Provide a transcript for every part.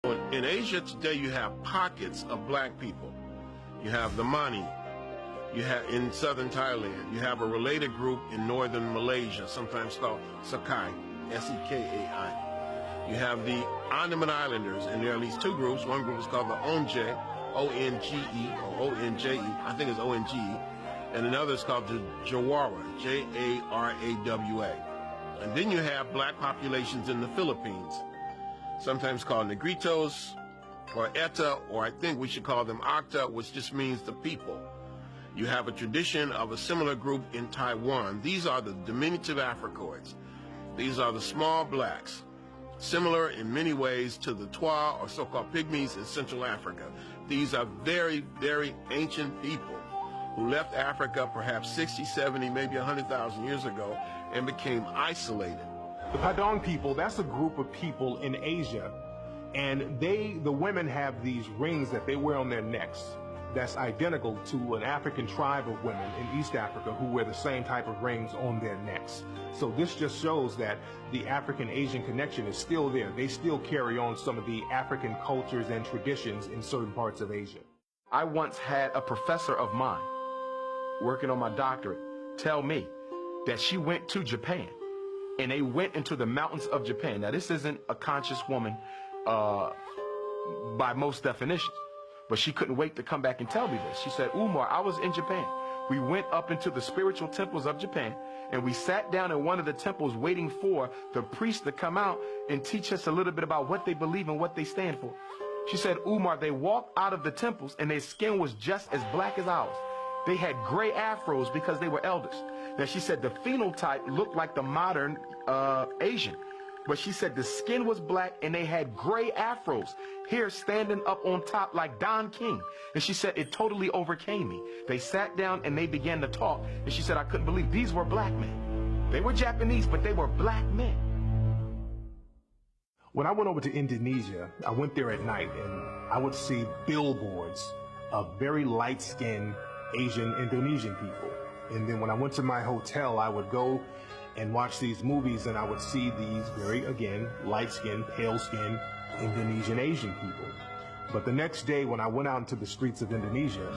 In Asia today, you have pockets of black people. You have the Mani. You have in southern Thailand. You have a related group in northern Malaysia, sometimes called Sakai, S-E-K-A-I. You have the Andaman Islanders, and there are at least two groups. One group is called the Onge, O-N-G-E, or O-N-J-E, I think it's O-N-G-E, and another is called the Jawara, J-A-R-A-W-A. And then you have black populations in the Philippines, sometimes called Negritos, or Eta, or I think we should call them Acta, which just means the people. You have a tradition of a similar group in Taiwan. These are the diminutive Africoids. These are the small blacks, similar in many ways to the Twa, or so-called pygmies in Central Africa. These are very, very ancient people who left Africa perhaps 60, 70, maybe 100,000 years ago and became isolated. The Padang people, that's a group of people in Asia, and the women have these rings that they wear on their necks that's identical to an African tribe of women in East Africa who wear the same type of rings on their necks. So this just shows that the African-Asian connection is still there. They still carry on some of the African cultures and traditions in certain parts of Asia. I once had a professor of mine working on my doctorate tell me that she went to Japan and they went into the mountains of Japan. Now, this isn't a conscious woman by most definitions, but she couldn't wait to come back and tell me this. She said, Umar, I was in Japan. We went up into the spiritual temples of Japan, and we sat down in one of the temples waiting for the priest to come out and teach us a little bit about what they believe and what they stand for. She said, Umar, they walked out of the temples, and their skin was just as black as ours. They had gray afros because they were elders. Now, she said the phenotype looked like the modern Asian. But she said the skin was black and they had gray afros, hair standing up on top like Don King. And she said it totally overcame me. They sat down and they began to talk. And she said, I couldn't believe these were black men. They were Japanese, but they were black men. When I went over to Indonesia, I went there at night and I would see billboards of very light-skinned Asian Indonesian people. And then when I went to my hotel, I would go and watch these movies, and I would see these very, again, light-skinned, pale-skinned Indonesian Asian people. But the next day when I went out into the streets of Indonesia,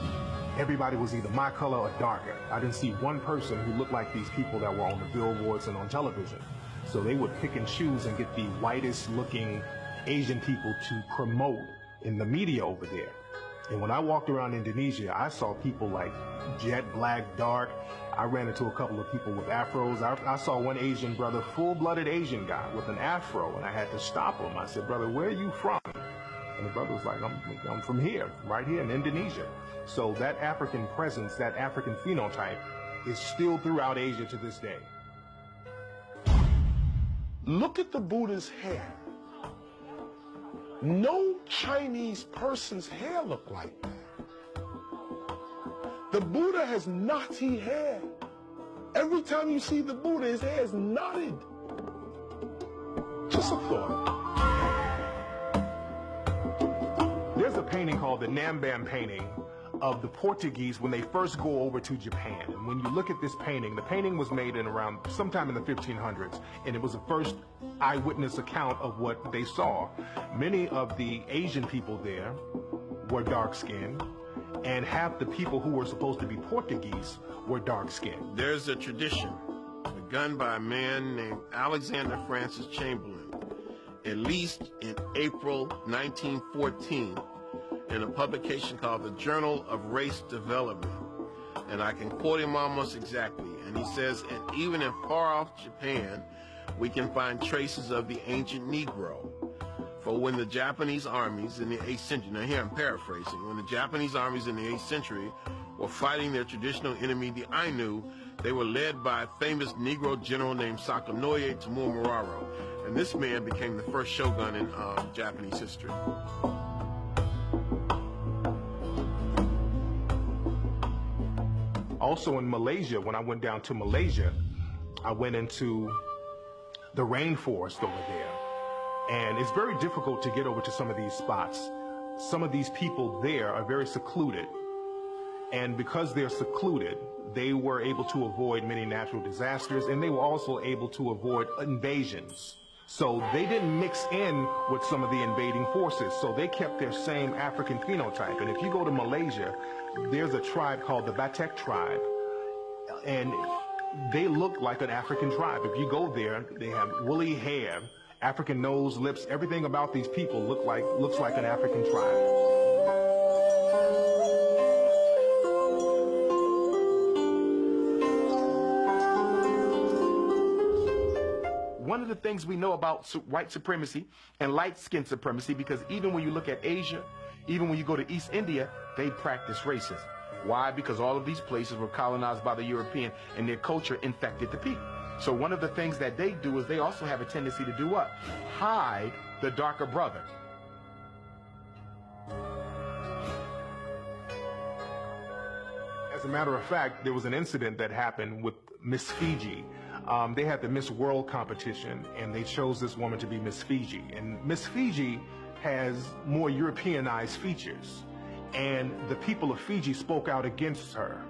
everybody was either my color or darker. I didn't see one person who looked like these people that were on the billboards and on television. So they would pick and choose and get the whitest-looking Asian people to promote in the media over there. And when I walked around Indonesia, I saw people like jet black, dark. I ran into a couple of people with afros. I saw one Asian brother, full-blooded Asian guy with an afro, and I had to stop him. I said, brother, where are you from? And the brother was like, I'm from here, right here in Indonesia. So that African presence, that African phenotype is still throughout Asia to this day. Look at the Buddha's hair. No Chinese person's hair looked like that. The Buddha has knotty hair. Every time you see the Buddha, his hair is knotted. Just a thought. There's a painting called the Nambam painting of the Portuguese when they first go over to Japan. And when you look at this painting, the painting was made in around sometime in the 1500s, and it was the first eyewitness account of what they saw. Many of the Asian people there were dark-skinned, and half the people who were supposed to be Portuguese were dark-skinned. There's a tradition begun by a man named Alexander Francis Chamberlain, at least in April 1914, in a publication called the Journal of Race Development. And I can quote him almost exactly. And he says, and even in far-off Japan, we can find traces of the ancient Negro. For when the Japanese armies in the 8th century, now here I'm paraphrasing, when the Japanese armies in the 8th century were fighting their traditional enemy, the Ainu, they were led by a famous Negro general named Sakanoye Tamumuraro. And this man became the first shogun in Japanese history. Also in Malaysia, when I went down to Malaysia, I went into the rainforest over there. And it's very difficult to get over to some of these spots. Some of these people there are very secluded. And because they're secluded, they were able to avoid many natural disasters, and they were also able to avoid invasions. So they didn't mix in with some of the invading forces. So they kept their same African phenotype. And if you go to Malaysia, there's a tribe called the Batak tribe. And they look like an African tribe. If you go there, they have woolly hair, African nose, lips, everything about these people looks like an African tribe. One of the things we know about white supremacy and light-skin supremacy, because even when you look at Asia, even when you go to East India, they practice racism. Why? Because all of these places were colonized by the European and their culture infected the people. So one of the things that they do is they also have a tendency to do what? Hide the darker brother. As a matter of fact, there was an incident that happened with Miss Fiji. They had the Miss World competition, and they chose this woman to be Miss Fiji. And Miss Fiji has more Europeanized features, and the people of Fiji spoke out against her.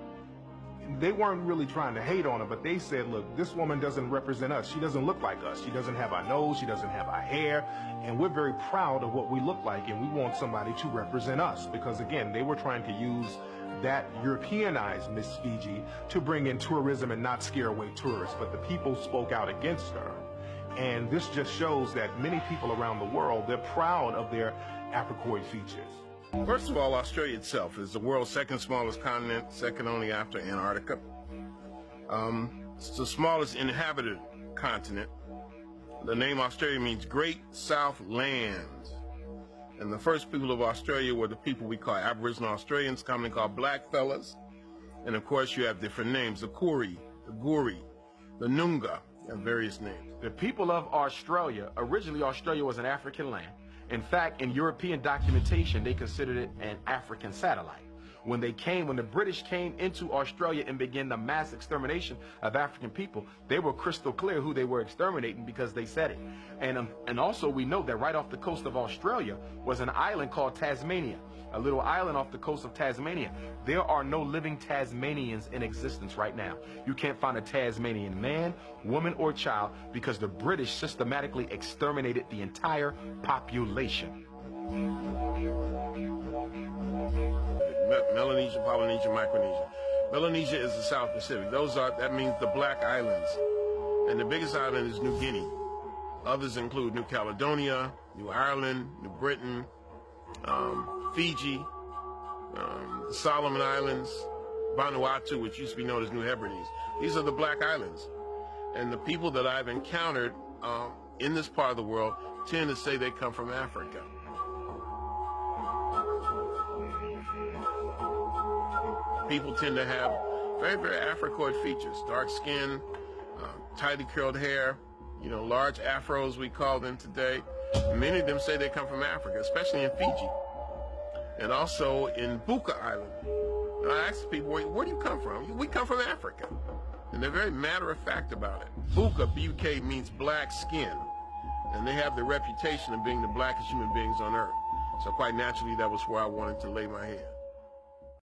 They weren't really trying to hate on her, but they said, look, this woman doesn't represent us. She doesn't look like us. She doesn't have our nose. She doesn't have our hair. And we're very proud of what we look like, and we want somebody to represent us. Because, again, they were trying to use that Europeanized Miss Fiji to bring in tourism and not scare away tourists. But the people spoke out against her. And this just shows that many people around the world, they're proud of their Africoid features. First of all, Australia itself is the world's second smallest continent, second only after Antarctica. It's the smallest inhabited continent. The name Australia means Great South Land. And the first people of Australia were the people we call Aboriginal Australians, commonly called blackfellas. And of course, you have different names, the Koori, the Guri, the Noongar, and various names. The people of Australia, originally Australia was an African land. In fact, in European documentation, they considered it an African satellite. When the British came into Australia and began the mass extermination of African people, they were crystal clear who they were exterminating because they said it. And also we know that right off the coast of Australia was an island called Tasmania, a little island off the coast of Tasmania. There are no living Tasmanians in existence right now. You can't find a Tasmanian man, woman, or child because the British systematically exterminated the entire population. Melanesia, Polynesia, Micronesia. Melanesia is the South Pacific. That means the Black Islands. And the biggest island is New Guinea. Others include New Caledonia, New Ireland, New Britain, Fiji, the Solomon Islands, Vanuatu, which used to be known as New Hebrides. These are the Black Islands. And the people that I've encountered in this part of the world tend to say they come from Africa. People tend to have very, very Africoid features, dark skin, tightly curled hair, large afros, we call them today. Many of them say they come from Africa, especially in Fiji, and also in Buka Island. And I ask people, where do you come from? We come from Africa. And they're very matter-of-fact about it. Buka, B-U-K, means black skin, and they have the reputation of being the blackest human beings on earth. So quite naturally, that was where I wanted to lay my head.